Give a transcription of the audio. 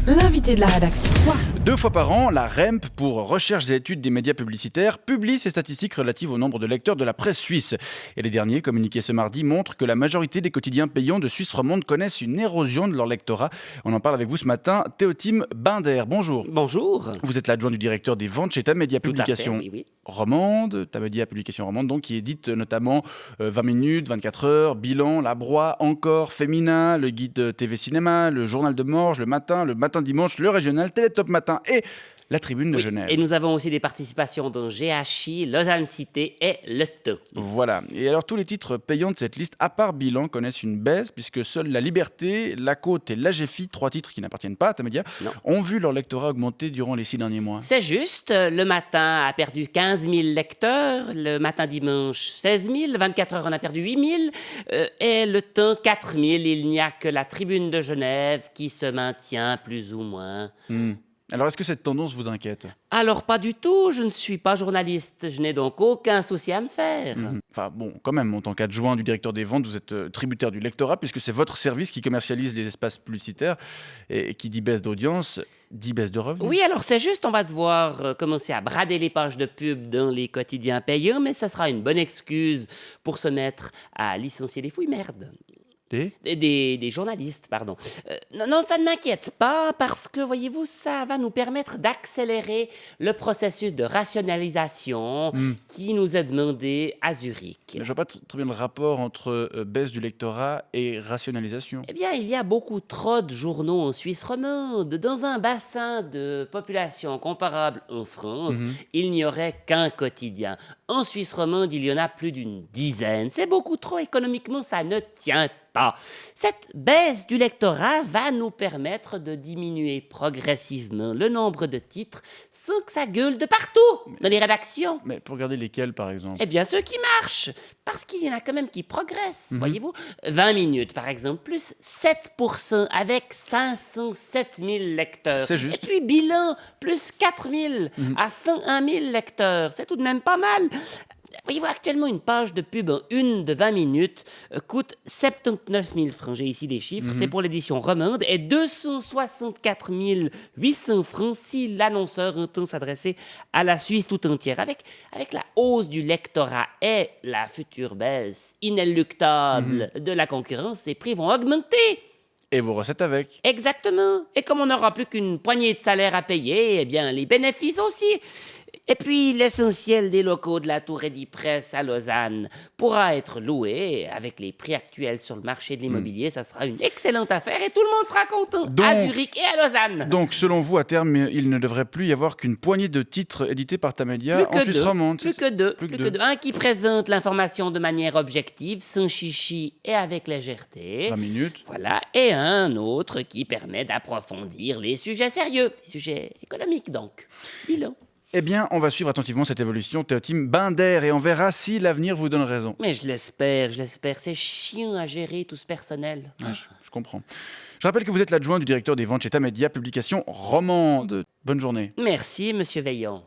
l'invité de la rédaction. 2 fois par an, la REMP, pour Recherches et études des médias publicitaires, publie ses statistiques relatives au nombre de lecteurs de la presse suisse. Et les derniers, communiqués ce mardi, montrent que la majorité des quotidiens payants de Suisse romande connaissent une érosion de leur lectorat. On en parle avec vous ce matin. Théotime Binder, bonjour. Bonjour. Vous êtes l'adjoint du directeur des ventes chez Tamedia Publications oui. Romande, Tamedia Publications Romande, donc, qui édite notamment 20 minutes, 24 heures, Bilan, La Broie, Encore, Féminin, le guide TV Cinéma, le journal de Morges, le matin dimanche, le régional, Télétop Matin et la Tribune de Genève. Et nous avons aussi des participations dans GHI, Lausanne Cité et Le Temps. Voilà. Et alors, tous les titres payants de cette liste, à part Bilan, connaissent une baisse, puisque seuls La Liberté, La Côte et l'AGFI, 3 titres qui n'appartiennent pas à Tamedia, ont vu leur lectorat augmenter durant les 6 derniers mois. C'est juste, le matin a perdu 15 000 lecteurs, le matin dimanche 16 000, 24 heures on a perdu 8 000, et Le Temps 4 000. Il n'y a que la Tribune de Genève qui se maintient plus ou moins. Alors, est-ce que cette tendance vous inquiète ? Alors pas du tout, je ne suis pas journaliste, je n'ai donc aucun souci à me faire. Enfin bon, quand même, en tant qu'adjoint du directeur des ventes, vous êtes tributaire du lectorat, puisque c'est votre service qui commercialise les espaces publicitaires, et qui dit baisse d'audience, dit baisse de revenus. Oui, alors c'est juste, on va devoir commencer à brader les pages de pub dans les quotidiens payants, mais ça sera une bonne excuse pour se mettre à licencier les fouilles merdes. Des journalistes, pardon. Non, ça ne m'inquiète pas parce que, voyez-vous, ça va nous permettre d'accélérer le processus de rationalisation qui nous est demandé à Zurich. Je ne vois pas très bien le rapport entre baisse du lectorat et rationalisation. Eh bien, il y a beaucoup trop de journaux en Suisse romande. Dans un bassin de population comparable en France, il n'y aurait qu'un quotidien. En Suisse romande, il y en a plus d'une dizaine. C'est beaucoup trop économiquement, ça ne tient pas. Cette baisse du lectorat va nous permettre de diminuer progressivement le nombre de titres sans que ça gueule de partout dans les rédactions. Mais pour regarder lesquels, par exemple ? Eh bien, ceux qui marchent, parce qu'il y en a quand même qui progressent, voyez-vous. 20 minutes, par exemple, plus 7% avec 507 000 lecteurs. C'est juste. Et puis, Bilan, plus 4 000 à 101 000 lecteurs. C'est tout de même pas mal. Voyez-vous, actuellement, une page de pub en une de 20 minutes coûte 79 000 francs. J'ai ici des chiffres. C'est pour l'édition romande. Et 264 800 francs si l'annonceur entend s'adresser à la Suisse tout entière. Avec la hausse du lectorat et la future baisse inéluctable de la concurrence, ces prix vont augmenter. Et vos recettes avec ? Exactement. Et comme on n'aura plus qu'une poignée de salaires à payer, eh bien, les bénéfices aussi. Et puis, l'essentiel des locaux de la Tour Edipresse à Lausanne pourra être loué. Avec les prix actuels sur le marché de l'immobilier, ça sera une excellente affaire et tout le monde sera content, à Zurich et à Lausanne. Donc, selon vous, à terme, il ne devrait plus y avoir qu'une poignée de titres édités par Tamedia en Suisse romande. Plus que deux. Un qui présente l'information de manière objective, sans chichi et avec légèreté. 20 minutes. Voilà. Et un autre qui permet d'approfondir les sujets sérieux, les sujets économiques donc. Bilan. Eh bien, on va suivre attentivement cette évolution, Théotime Binder, et on verra si l'avenir vous donne raison. Mais je l'espère. C'est chiant à gérer tout ce personnel. Ouais, je comprends. Je rappelle que vous êtes l'adjoint du directeur des ventes chez Tamedia Publications Romande. Bonne journée. Merci, monsieur Veillant.